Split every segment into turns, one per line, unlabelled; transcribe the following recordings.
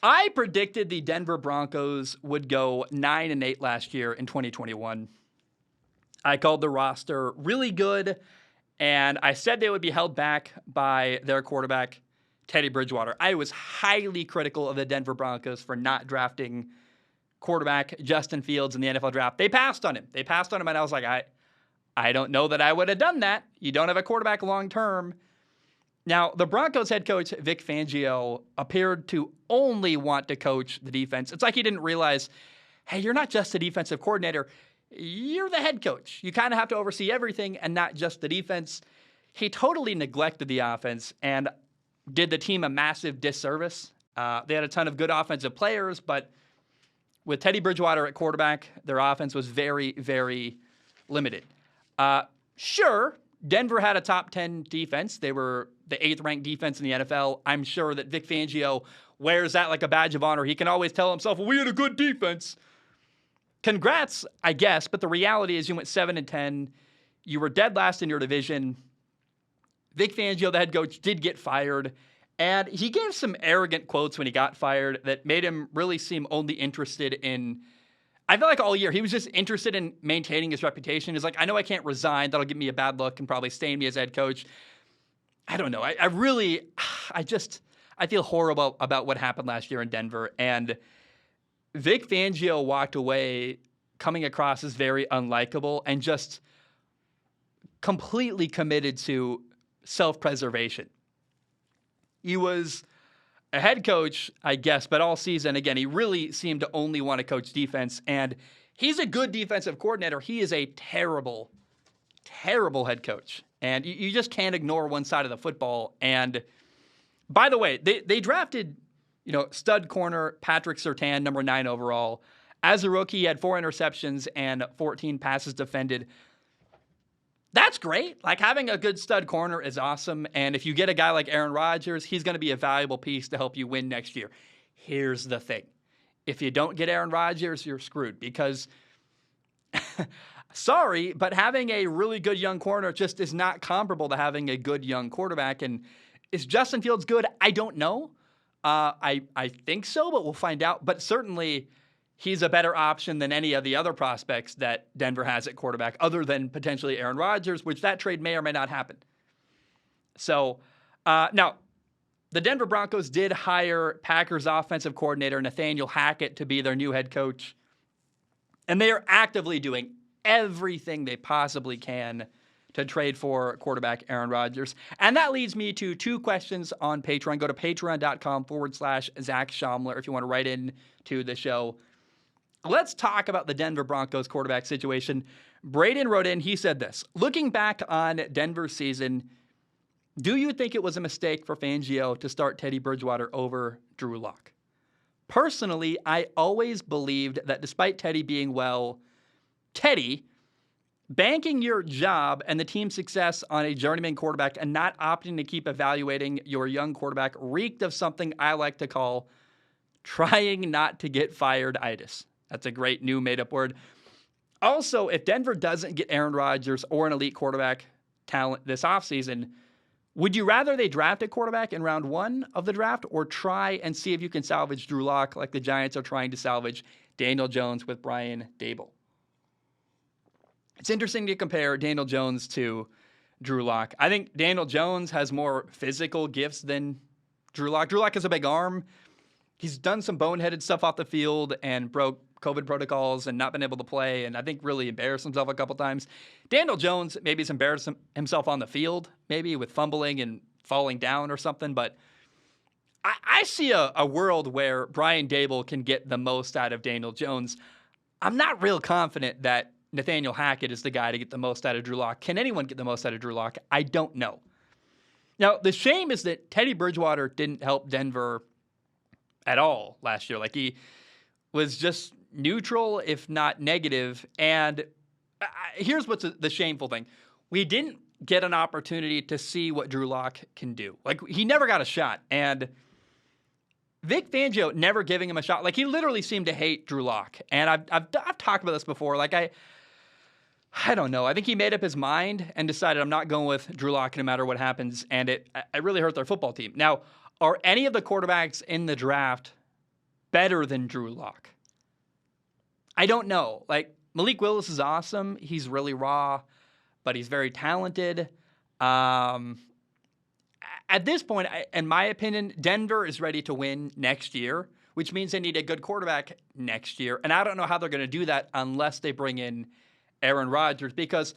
I predicted the Denver Broncos would go 9-8 last year in 2021. I called the roster really good, and I said they would be held back by their quarterback, Teddy Bridgewater. I was highly critical of the Denver Broncos for not drafting quarterback Justin Fields in the NFL draft. They passed on him. And I was like, I don't know that I would have done that. You don't have a quarterback long term. Now, the Broncos head coach, Vic Fangio, appeared to only want to coach the defense. It's like he didn't realize, hey, you're not just a defensive coordinator. You're the head coach. You kind of have to oversee everything and not just the defense. He totally neglected the offense and did the team a massive disservice. They had a ton of good offensive players, but with Teddy Bridgewater at quarterback, their offense was very, very limited. Sure, Denver had a top 10 defense. They were the 8th ranked defense in the NFL. I'm sure that Vic Fangio wears that like a badge of honor. He can always tell himself, well, we had a good defense. Congrats, I guess, but the reality is you went 7-10. You were dead last in your division. Vic Fangio, the head coach, did get fired, and he gave some arrogant quotes when he got fired that made him really seem only interested in, I feel like all year, he was just interested in maintaining his reputation. He's like, I know I can't resign. That'll give me a bad look and probably stain me as head coach. I don't know. I feel horrible about what happened last year in Denver. And Vic Fangio walked away coming across as very unlikable and just completely committed to self-preservation. He was a head coach, I guess, but all season, again, he really seemed to only want to coach defense. And he's a good defensive coordinator. He is a terrible, terrible head coach. And you just can't ignore one side of the football. And by the way, they drafted, stud corner Patrick Surtain, number 9 overall. As a rookie, he had 4 interceptions and 14 passes defended. That's great. Like, having a good stud corner is awesome. And if you get a guy like Aaron Rodgers, he's going to be a valuable piece to help you win next year. Here's the thing. If you don't get Aaron Rodgers, you're screwed because sorry, but having a really good young corner just is not comparable to having a good young quarterback. And is Justin Fields good? I don't know. I think so, but we'll find out. But certainly he's a better option than any of the other prospects that Denver has at quarterback, other than potentially Aaron Rodgers, which that trade may or may not happen. So now, the Denver Broncos did hire Packers offensive coordinator Nathaniel Hackett to be their new head coach. And they are actively doing everything they possibly can to trade for quarterback Aaron Rodgers. And that leads me to 2 questions on Patreon. Go to patreon.com/Zach Schaumler if you want to write in to the show. Let's talk about the Denver Broncos quarterback situation. Braden wrote in, he said this: looking back on Denver's season, do you think it was a mistake for Fangio to start Teddy Bridgewater over Drew Lock? Personally, I always believed that despite Teddy being Teddy, banking your job and the team's success on a journeyman quarterback and not opting to keep evaluating your young quarterback reeked of something I like to call trying not to get fired-itis. That's a great new made-up word. Also, if Denver doesn't get Aaron Rodgers or an elite quarterback talent this offseason, would you rather they draft a quarterback in round 1 of the draft or try and see if you can salvage Drew Lock like the Giants are trying to salvage Daniel Jones with Brian Daboll? It's interesting to compare Daniel Jones to Drew Lock. I think Daniel Jones has more physical gifts than Drew Lock. Drew Lock has a big arm. He's done some boneheaded stuff off the field and broke COVID protocols and not been able to play, and I think really embarrassed himself a couple times. Daniel Jones maybe has embarrassed himself on the field, maybe with fumbling and falling down or something, but I see a world where Brian Daboll can get the most out of Daniel Jones. I'm not real confident that Nathaniel Hackett is the guy to get the most out of Drew Lock. Can anyone get the most out of Drew Lock? I don't know. Now, the shame is that Teddy Bridgewater didn't help Denver at all last year. Like, he was just neutral, if not negative. And here's what's the shameful thing. We didn't get an opportunity to see what Drew Lock can do. Like, he never got a shot. And Vic Fangio never giving him a shot. Like, he literally seemed to hate Drew Lock. And I've talked about this before. Like, I don't know. I think he made up his mind and decided I'm not going with Drew Lock no matter what happens. And it really hurt their football team. Now, are any of the quarterbacks in the draft better than Drew Lock? I don't know. Like, Malik Willis is awesome. He's really raw, but he's very talented. At this point, in my opinion, Denver is ready to win next year, which means they need a good quarterback next year. And I don't know how they're going to do that unless they bring in Aaron Rodgers, because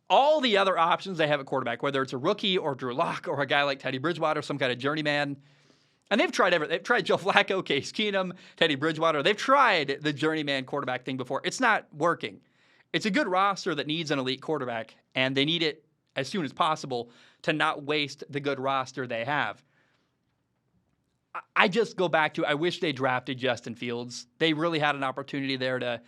all the other options they have at quarterback, whether it's a rookie or Drew Lock or a guy like Teddy Bridgewater, some kind of journeyman, and they've tried everything. They've tried Joe Flacco, Case Keenum, Teddy Bridgewater. They've tried the journeyman quarterback thing before. It's not working. It's a good roster that needs an elite quarterback, and they need it as soon as possible to not waste the good roster they have. I just go back to, I wish they drafted Justin Fields. They really had an opportunity there to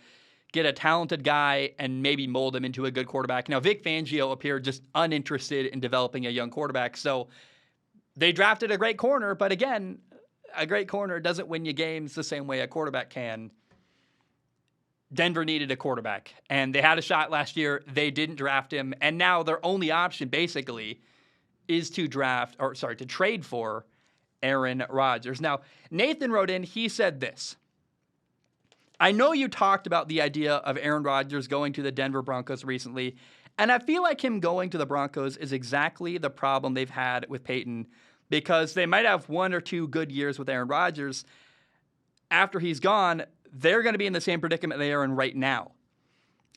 get a talented guy and maybe mold him into a good quarterback. Now, Vic Fangio appeared just uninterested in developing a young quarterback, so they drafted a great corner, but again, a great corner doesn't win you games the same way a quarterback can. Denver needed a quarterback, and they had a shot last year. They didn't draft him, and now their only option basically is to trade for Aaron Rodgers. Now, Nathan wrote in, he said this: I know you talked about the idea of Aaron Rodgers going to the Denver Broncos recently, and I feel like him going to the Broncos is exactly the problem they've had with Peyton, because they might have 1 or 2 good years with Aaron Rodgers. After he's gone, they're going to be in the same predicament they are in right now.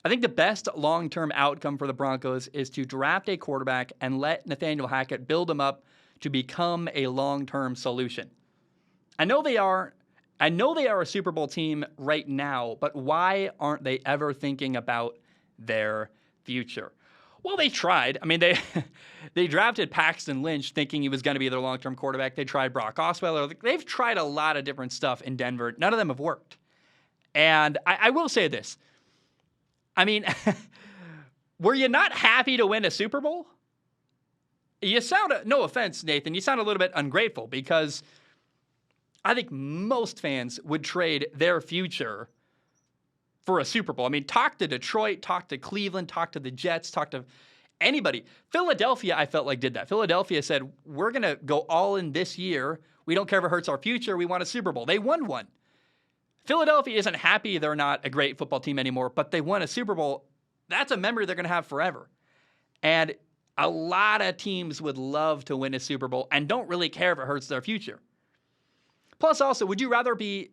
I think the best long-term outcome for the Broncos is to draft a quarterback and let Nathaniel Hackett build him up to become a long-term solution. I know they are a Super Bowl team right now, but why aren't they ever thinking about their future? Well, they tried. I mean, they drafted Paxton Lynch thinking he was going to be their long-term quarterback. They tried Brock Osweiler. They've tried a lot of different stuff in Denver. None of them have worked. And I will say this. I mean, were you not happy to win a Super Bowl? You sound, no offense, Nathan, you sound a little bit ungrateful, because I think most fans would trade their future for a Super Bowl. I mean, talk to Detroit, talk to Cleveland, talk to the Jets, talk to anybody. Philadelphia, I felt like, did that. Philadelphia said, we're going to go all in this year. We don't care if it hurts our future. We want a Super Bowl. They won one. Philadelphia isn't happy they're not a great football team anymore, but they won a Super Bowl. That's a memory they're going to have forever. And a lot of teams would love to win a Super Bowl and don't really care if it hurts their future. Plus, also, would you rather be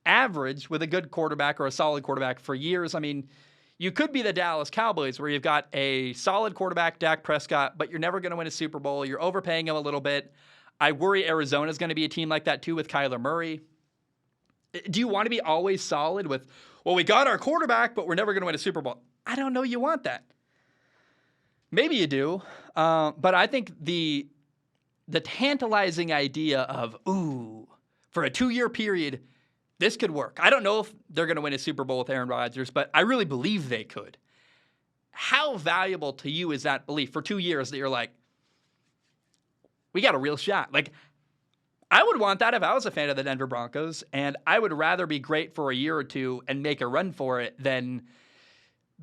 average with a good quarterback or a solid quarterback for years? I mean, you could be the Dallas Cowboys, where you've got a solid quarterback, Dak Prescott, but you're never going to win a Super Bowl. You're overpaying him a little bit. I worry Arizona is going to be a team like that too with Kyler Murray. Do you want to be always solid with, well, we got our quarterback, but we're never going to win a Super Bowl? I don't know you want that. Maybe you do, but I think the tantalizing idea of, for a 2-year period, this could work. I don't know if they're going to win a Super Bowl with Aaron Rodgers, but I really believe they could. How valuable to you is that belief for 2 years that you're like, we got a real shot? Like, I would want that if I was a fan of the Denver Broncos, and I would rather be great for a year or two and make a run for it than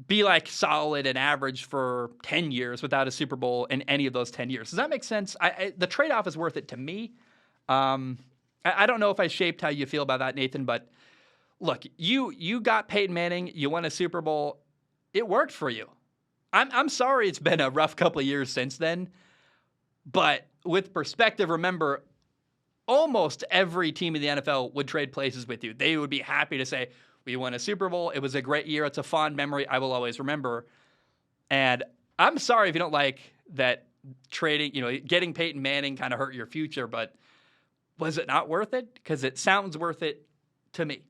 be like solid and average for 10 years without a Super Bowl in any of those 10 years. Does that make sense? The trade-off is worth it to me. I don't know if I shaped how you feel about that, Nathan, but look, you got Peyton Manning, you won a Super Bowl. It worked for you. I'm sorry it's been a rough couple of years since then, but with perspective, remember, almost every team in the NFL would trade places with you. They would be happy to say, we won a Super Bowl. It was a great year. It's a fond memory I will always remember. And I'm sorry if you don't like that trading, getting Peyton Manning kind of hurt your future, but was it not worth it? Because it sounds worth it to me.